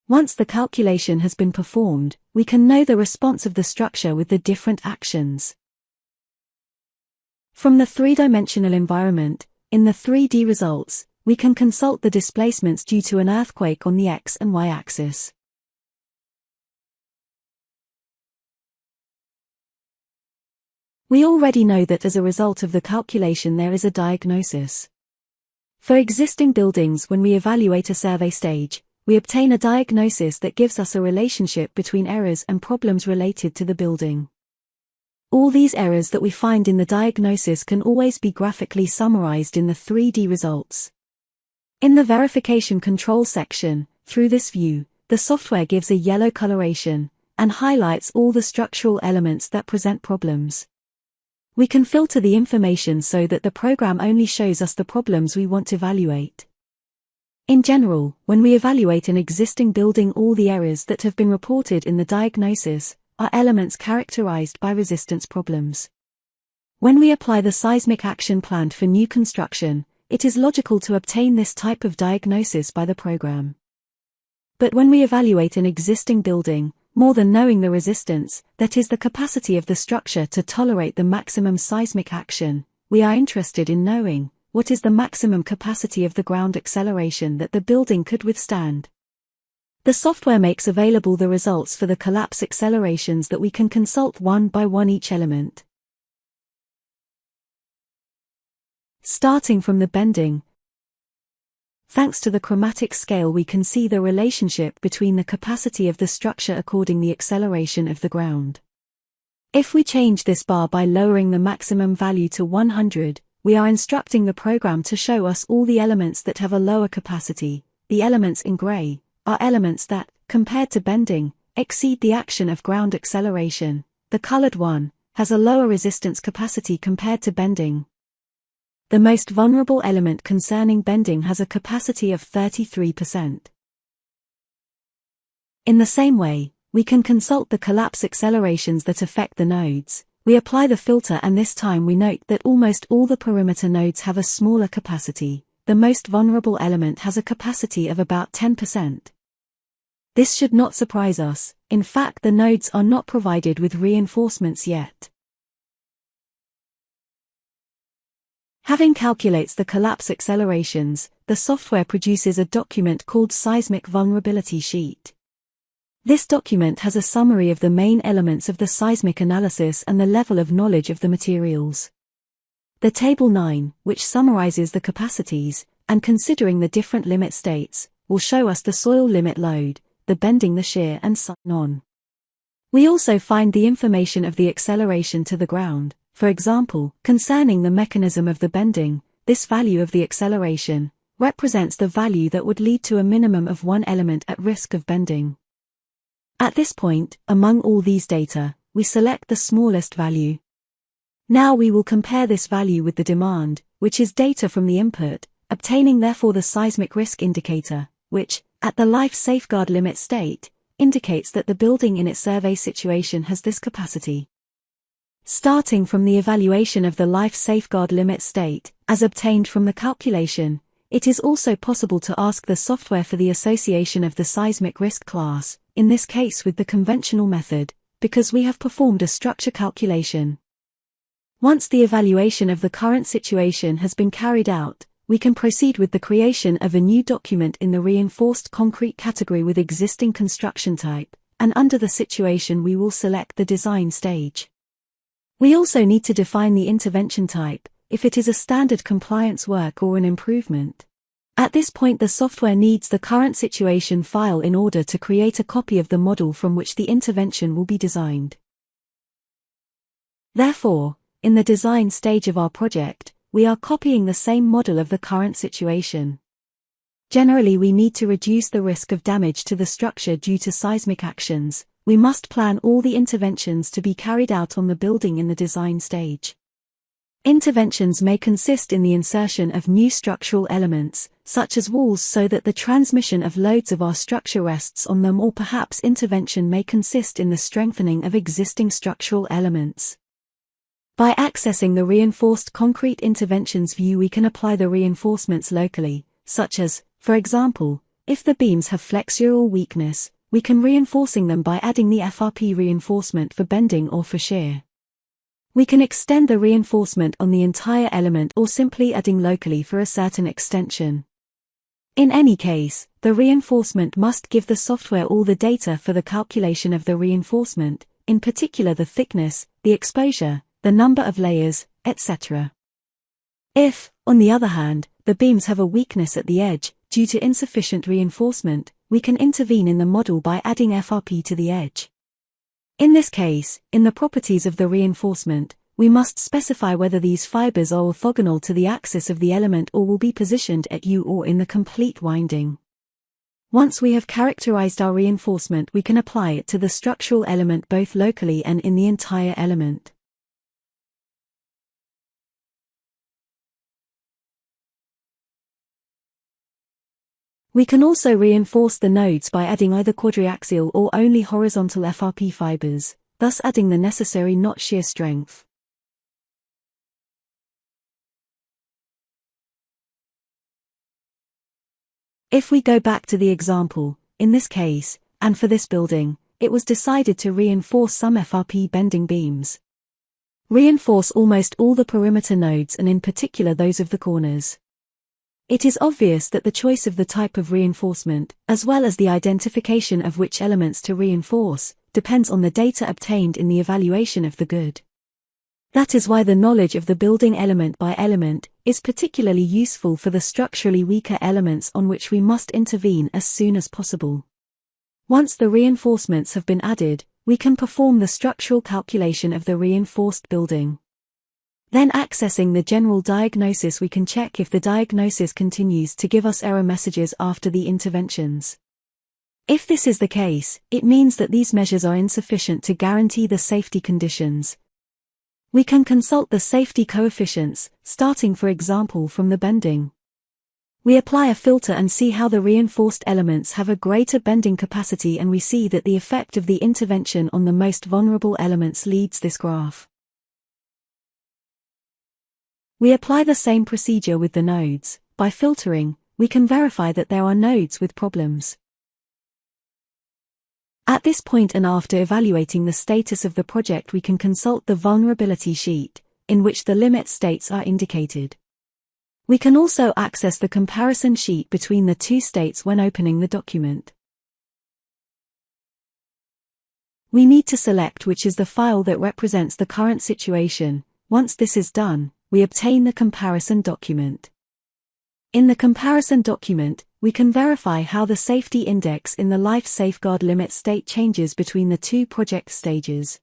Once the calculation has been performed, we can know the response of the structure with the different actions. From the three-dimensional environment, in the 3D results, we can consult the displacements due to an earthquake on the X and Y axis. We already know that as a result of the calculation there is a diagnosis. For existing buildings, when we evaluate a survey stage, we obtain a diagnosis that gives us a relationship between errors and problems related to the building. All these errors that we find in the diagnosis can always be graphically summarized in the 3D results. In the verification control section, through this view, the software gives a yellow coloration and highlights all the structural elements that present problems. We can filter the information so that the program only shows us the problems we want to evaluate. In general, when we evaluate an existing building, all the errors that have been reported in the diagnosis are elements characterized by resistance problems. When we apply the seismic action planned for new construction, it is logical to obtain this type of diagnosis by the program. But when we evaluate an existing building, more than knowing the resistance, that is the capacity of the structure to tolerate the maximum seismic action, we are interested in knowing what is the maximum capacity of the ground acceleration that the building could withstand. The software makes available the results for the collapse accelerations that we can consult one by one each element. Starting from the bending. Thanks to the chromatic scale, we can see the relationship between the capacity of the structure according the acceleration of the ground. If we change this bar by lowering the maximum value to 100, we are instructing the program to show us all the elements that have a lower capacity. The elements in gray are elements that, compared to bending, exceed the action of ground acceleration. The colored one has a lower resistance capacity compared to bending. The most vulnerable element concerning bending has a capacity of 33%. In the same way, we can consult the collapse accelerations that affect the nodes. We apply the filter, and this time we note that almost all the perimeter nodes have a smaller capacity. The most vulnerable element has a capacity of about 10%. This should not surprise us. In fact, the nodes are not provided with reinforcements yet. Having calculates the collapse accelerations, the software produces a document called Seismic Vulnerability Sheet. This document has a summary of the main elements of the seismic analysis and the level of knowledge of the materials. The Table 9, which summarizes the capacities, and considering the different limit states, will show us the soil limit load, the bending, the shear, and so on. We also find the information of the acceleration to the ground. For example, concerning the mechanism of the bending, this value of the acceleration represents the value that would lead to a minimum of one element at risk of bending. At this point, among all these data, we select the smallest value. Now we will compare this value with the demand, which is data from the input, obtaining therefore the seismic risk indicator, which, at the life safeguard limit state, indicates that the building in its survey situation has this capacity. Starting from the evaluation of the life safeguard limit state, as obtained from the calculation, it is also possible to ask the software for the association of the seismic risk class, in this case with the conventional method, because we have performed a structure calculation. Once the evaluation of the current situation has been carried out, we can proceed with the creation of a new document in the reinforced concrete category with existing construction type, and under the situation we will select the design stage. We also need to define the intervention type, if it is a standard compliance work or an improvement. At this point the software needs the current situation file in order to create a copy of the model from which the intervention will be designed. Therefore, in the design stage of our project, we are copying the same model of the current situation. Generally, we need to reduce the risk of damage to the structure due to seismic actions. We must plan all the interventions to be carried out on the building in the design stage. Interventions may consist in the insertion of new structural elements, such as walls, so that the transmission of loads of our structure rests on them, or perhaps intervention may consist in the strengthening of existing structural elements. By accessing the reinforced concrete interventions view, we can apply the reinforcements locally, such as, for example, If the beams have flexure or weakness, we can reinforcing them by adding the FRP reinforcement for bending or for shear. We can extend the reinforcement on the entire element or simply adding locally for a certain extension. In any case, the reinforcement must give the software all the data for the calculation of the reinforcement, in particular the thickness, the exposure, the number of layers, etc. If, on the other hand, the beams have a weakness at the edge, due to insufficient reinforcement, we can intervene in the model by adding FRP to the edge. In this case, in the properties of the reinforcement, we must specify whether these fibers are orthogonal to the axis of the element or will be positioned at U or in the complete winding. Once we have characterized our reinforcement, we can apply it to the structural element both locally and in the entire element. We can also reinforce the nodes by adding either quadriaxial or only horizontal FRP fibers, thus adding the necessary knot shear strength. If we go back to the example, in this case, and for this building, it was decided to reinforce some FRP bending beams. Reinforce almost all the perimeter nodes and in particular those of the corners. It is obvious that the choice of the type of reinforcement, as well as the identification of which elements to reinforce, depends on the data obtained in the evaluation of the good. That is why the knowledge of the building element by element is particularly useful for the structurally weaker elements on which we must intervene as soon as possible. Once the reinforcements have been added, we can perform the structural calculation of the reinforced building. Then accessing the general diagnosis, we can check if the diagnosis continues to give us error messages after the interventions. If this is the case, it means that these measures are insufficient to guarantee the safety conditions. We can consult the safety coefficients, starting for example from the bending. We apply a filter and see how the reinforced elements have a greater bending capacity, and we see that the effect of the intervention on the most vulnerable elements leads this graph. We apply the same procedure with the nodes. By filtering, we can verify that there are nodes with problems. At this point and after evaluating the status of the project, we can consult the vulnerability sheet, in which the limit states are indicated. We can also access the comparison sheet between the two states when opening the document. We need to select which is the file that represents the current situation. Once this is done, we obtain the comparison document. In the comparison document, we can verify how the safety index in the life safeguard limit state changes between the two project stages.